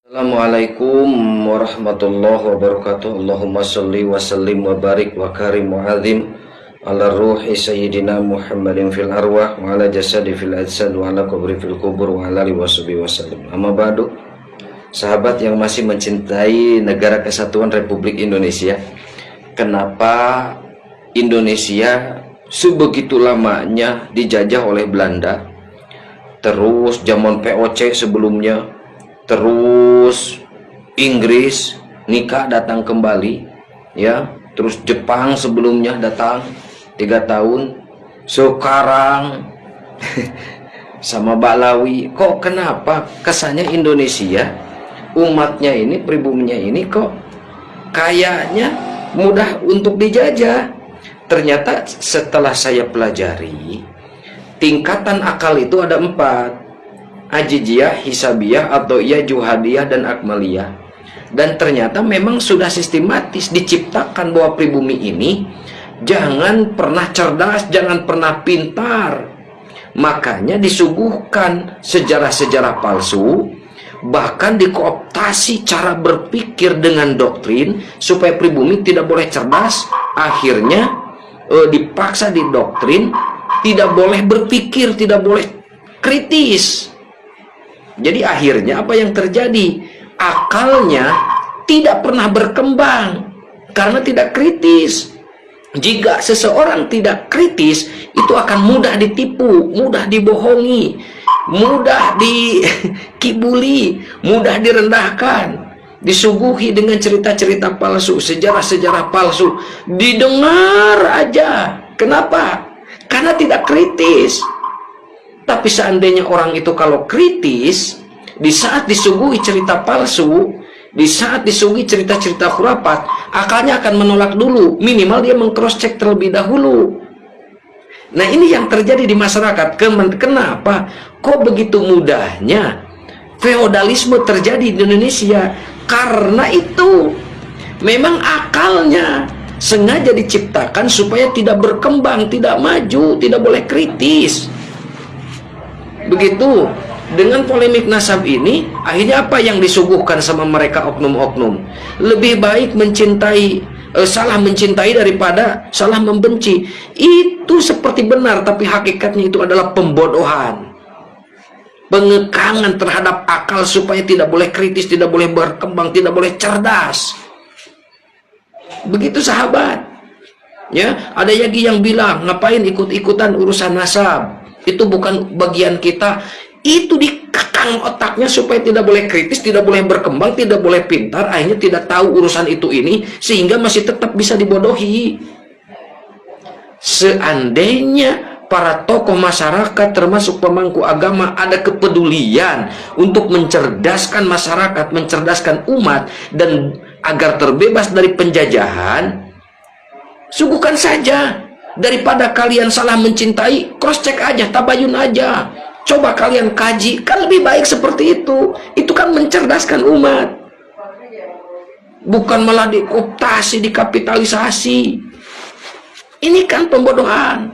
Assalamualaikum warahmatullahi wabarakatuh. Allahumma salli wa sallim wa barik wa karim wa azim ala ruhi sayyidina Muhammadin fil arwah wa ala jasadi fil ajsad wa ala kubri fil kubur wa ala alihi wa sallam. Amma ba'du. Sahabat yang masih mencintai negara kesatuan Republik Indonesia, kenapa Indonesia sebegitu lamanya dijajah oleh Belanda, terus zaman POC sebelumnya, terus Inggris nikah datang kembali, ya, terus Jepang sebelumnya datang 3 tahun, sekarang sama Balawi. Kok kenapa kesannya Indonesia, umatnya ini, pribuminya ini kok kayaknya mudah untuk dijajah? Ternyata setelah saya pelajari, tingkatan akal itu ada 4: Ajijiyah, Hisabiyah, atau ya Juhadiyah, dan Akmaliyah. Dan ternyata memang sudah sistematis diciptakan bahwa pribumi ini jangan pernah cerdas, jangan pernah pintar. Makanya disuguhkan sejarah-sejarah palsu, bahkan dikooptasi cara berpikir dengan doktrin supaya pribumi tidak boleh cerdas. Akhirnya dipaksa didoktrin tidak boleh berpikir, tidak boleh kritis. Jadi akhirnya apa yang terjadi? Akalnya tidak pernah berkembang karena tidak kritis. Jika seseorang tidak kritis, itu akan mudah ditipu, mudah dibohongi, mudah dikibuli, mudah direndahkan, disuguhi dengan cerita-cerita palsu, sejarah-sejarah palsu, didengar aja. Kenapa? Karena tidak kritis. Tapi seandainya orang itu kalau kritis, di saat disuguhi cerita palsu, di saat disuguhi cerita-cerita khurafat, akalnya akan menolak dulu. Minimal dia meng-cross check terlebih dahulu. Nah, ini yang terjadi di masyarakat. Kenapa? Kok begitu mudahnya feodalisme terjadi di Indonesia? Karena itu memang akalnya sengaja diciptakan supaya tidak berkembang, tidak maju, tidak boleh kritis. Begitu. Dengan polemik nasab ini, akhirnya apa yang disuguhkan sama mereka oknum-oknum? Lebih baik mencintai, salah mencintai daripada salah membenci. Itu seperti benar, tapi hakikatnya itu adalah pembodohan, pengekangan terhadap akal supaya tidak boleh kritis, tidak boleh berkembang, tidak boleh cerdas. Begitu sahabat. Ya, ada lagi yang bilang, ngapain ikut-ikutan urusan nasab? Itu bukan bagian kita. Itu dikekang otaknya supaya tidak boleh kritis, tidak boleh berkembang, tidak boleh pintar, akhirnya tidak tahu urusan itu ini, sehingga masih tetap bisa dibodohi. Seandainya para tokoh masyarakat termasuk pemangku agama ada kepedulian untuk mencerdaskan masyarakat, mencerdaskan umat, dan agar terbebas dari penjajahan, suguhkan saja. Daripada kalian salah mencintai, cross check aja, tabayun aja, coba kalian kaji, kan lebih baik seperti itu. Itu kan mencerdaskan umat, bukan malah dikooptasi, dikapitalisasi. Ini kan pembodohan.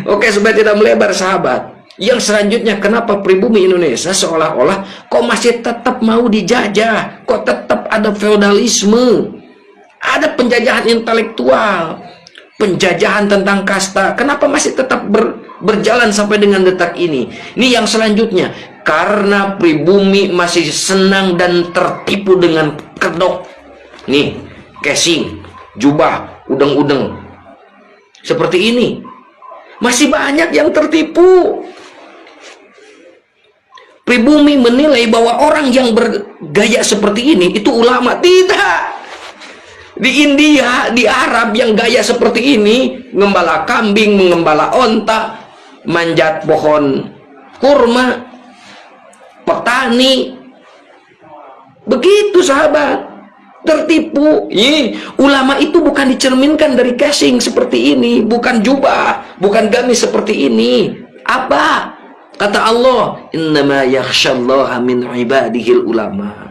Oke, supaya tidak melebar sahabat, yang selanjutnya, kenapa pribumi Indonesia seolah-olah kok masih tetap mau dijajah, kok tetap ada feodalisme, ada penjajahan intelektual, penjajahan tentang kasta. Kenapa masih tetap berjalan sampai dengan detik ini? Ini yang selanjutnya, karena pribumi masih senang dan tertipu dengan kedok. Nih, casing, jubah, udeng-udeng seperti ini. Masih banyak yang tertipu. Pribumi menilai bahwa orang yang bergaya seperti ini itu ulama. Tidak. Di India, di Arab yang gaya seperti ini, mengembala kambing, mengembala onta, manjat pohon kurma, petani. Begitu sahabat, tertipu. Ulama itu bukan dicerminkan dari casing seperti ini, bukan jubah, bukan gamis seperti ini. Apa? Kata Allah, innama yakhsyallaha min ibadihil ulama.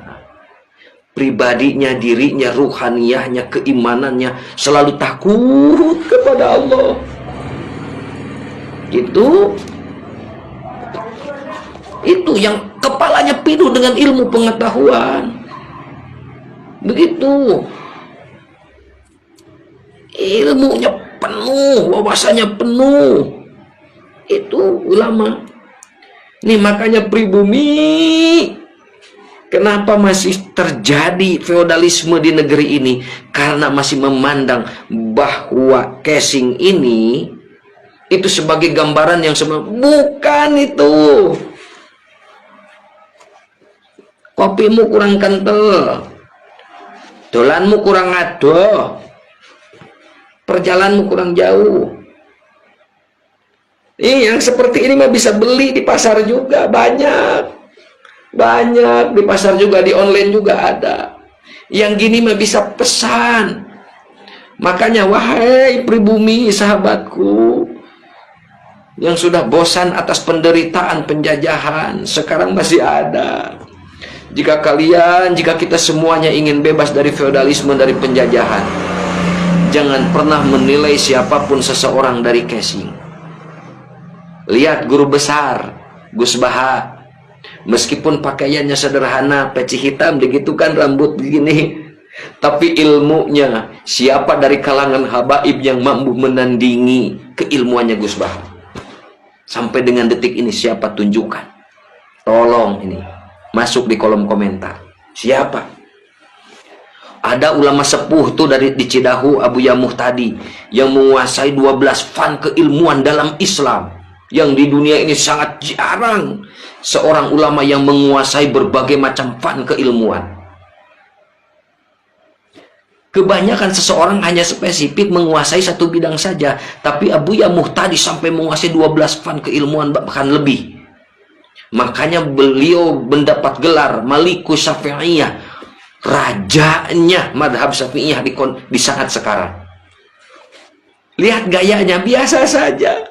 Pribadinya, dirinya, ruhaniyahnya, keimanannya selalu takut kepada Allah. Gitu. Itu yang kepalanya penuh dengan ilmu pengetahuan. Begitu. Ilmunya penuh, wawasannya penuh. Itu ulama. Nih makanya pribumi, kenapa masih terjadi feodalisme di negeri ini? Karena masih memandang bahwa casing ini itu sebagai gambaran yang bukan itu. Kopimu kurang kental, dolanmu kurang adoh, perjalananmu kurang jauh. Yang seperti ini mah bisa beli di pasar juga, banyak di pasar juga, di online juga ada. Yang gini mah bisa pesan. Makanya wahai pribumi sahabatku yang sudah bosan atas penderitaan penjajahan, sekarang masih ada. Jika kita semuanya ingin bebas dari feodalisme, dari penjajahan, jangan pernah menilai siapapun seseorang dari casing. Lihat guru besar Gus Baha, meskipun pakaiannya sederhana, peci hitam, digitukan rambut begini, tapi ilmunya, siapa dari kalangan habaib yang mampu menandingi keilmuannya Gus Baha? Sampai dengan detik ini siapa? Tunjukkan. Tolong ini masuk di kolom komentar. Siapa? Ada ulama sepuh tuh di Cidahu, Abu Yamuh tadi, yang menguasai 12 fan keilmuan dalam Islam. Yang di dunia ini sangat jarang seorang ulama yang menguasai berbagai macam fan keilmuan. Kebanyakan seseorang hanya spesifik menguasai satu bidang saja, tapi Abu Yamuh tadi sampai menguasai 12 fan keilmuan, bahkan lebih. Makanya beliau mendapat gelar Malikus Syafi'iyah, rajanya madhab Syafi'iyah di saat sekarang. Lihat gayanya, biasa saja.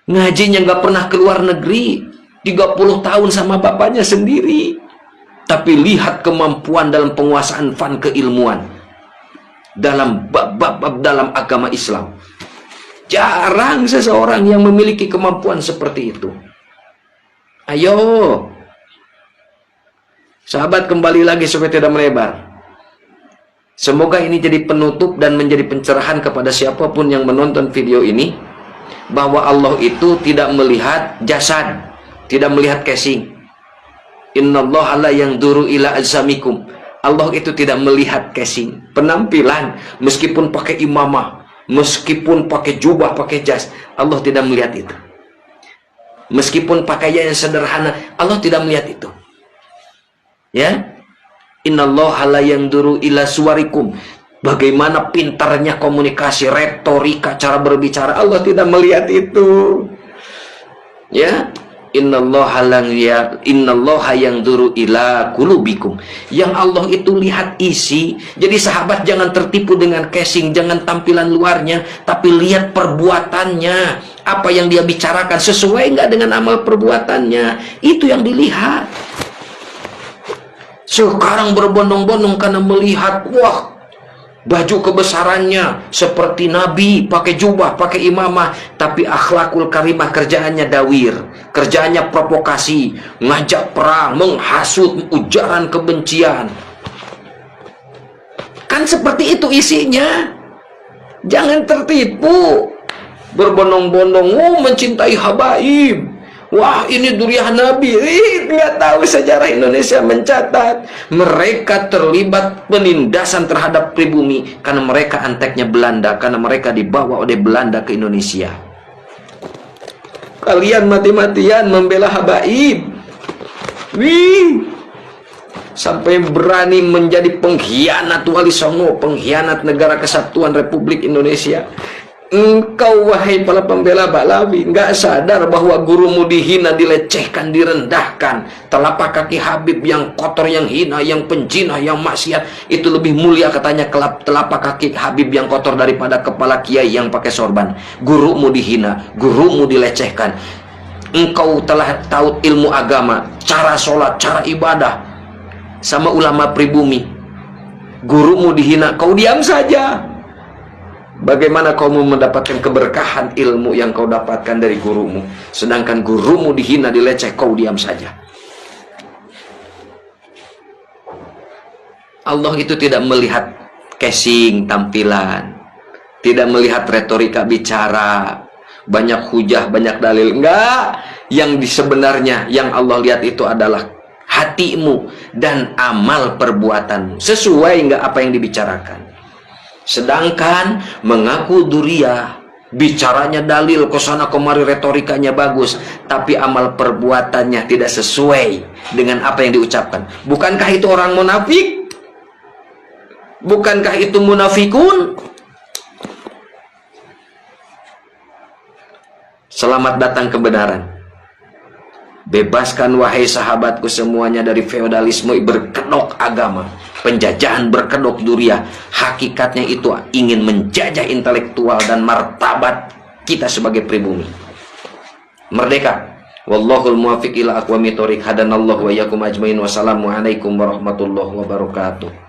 Ngajinya nggak pernah keluar negeri, 30 tahun sama bapaknya sendiri. Tapi lihat kemampuan dalam penguasaan fan keilmuan dalam bab-bab dalam agama Islam. Jarang seseorang yang memiliki kemampuan seperti itu. Ayo sahabat, kembali lagi supaya tidak melebar. Semoga ini jadi penutup dan menjadi pencerahan kepada siapapun yang menonton video ini, bahwa Allah itu tidak melihat jasad, tidak melihat casing. Innallaha la yanzuru ila ajsamikum. Allah itu tidak melihat casing, penampilan, meskipun pakai imamah, meskipun pakai jubah, pakai jas, Allah tidak melihat itu. Meskipun pakaian yang sederhana, Allah tidak melihat itu. Ya, innallaha la yanzuru ila suwarikum. Bagaimana pintarnya komunikasi, retorika, cara berbicara, Allah tidak melihat itu. Ya, innallaha yanzuru ila qulubikum. Yang Allah itu lihat isi. Jadi sahabat jangan tertipu dengan casing, jangan tampilan luarnya, tapi lihat perbuatannya. Apa yang dia bicarakan sesuai nggak dengan amal perbuatannya? Itu yang dilihat. Sekarang berbondong-bondong karena melihat, wah, baju kebesarannya seperti Nabi, pakai jubah, pakai imamah, tapi akhlakul karimah, kerjaannya dawir, kerjaannya provokasi, ngajak perang, menghasut, ujaran kebencian. Kan seperti itu isinya. Jangan tertipu. Berbondong-bondong, mencintai habaib. Wah, ini duriah Nabi. Nggak tahu sejarah Indonesia mencatat mereka terlibat penindasan terhadap pribumi karena mereka anteknya Belanda, karena mereka dibawa oleh Belanda ke Indonesia. Kalian mati-matian membela habaib. Sampai berani menjadi pengkhianat Wali Songo, pengkhianat Negara Kesatuan Republik Indonesia. Engkau wahai para pembela Balawi, nggak sadar bahwa gurumu dihina, dilecehkan, direndahkan. Telapak kaki Habib yang kotor, yang hina, yang penjinah, yang maksiat, itu lebih mulia katanya telapak kaki Habib yang kotor daripada kepala kiai yang pakai sorban. Gurumu dihina, gurumu dilecehkan. Engkau telah tahu ilmu agama, cara sholat, cara ibadah sama ulama pribumi. Gurumu dihina, kau diam saja. Bagaimana kau mau mendapatkan keberkahan ilmu yang kau dapatkan dari gurumu, sedangkan gurumu dihina, dileceh, kau diam saja. Allah itu tidak melihat casing tampilan, tidak melihat retorika bicara, banyak hujah, banyak dalil. Enggak. Yang sebenarnya yang Allah lihat itu adalah hatimu dan amal perbuatanmu. Sesuai enggak apa yang dibicarakan. Sedangkan mengaku duriah, bicaranya dalil, kesana kemari retorikanya bagus, tapi amal perbuatannya tidak sesuai dengan apa yang diucapkan. Bukankah itu orang munafik? Bukankah itu munafikun? Selamat datang kebenaran. Bebaskan wahai sahabatku semuanya dari feodalisme berkedok agama, penjajahan berkedok duriah. Hakikatnya itu ingin menjajah intelektual dan martabat kita sebagai pribumi. Merdeka. Wallahul muwaffiq ila aqwamit thoriq. Hadanallahu wa iyyakum ajmain. Wassalamualaikum warahmatullahi wabarakatuh.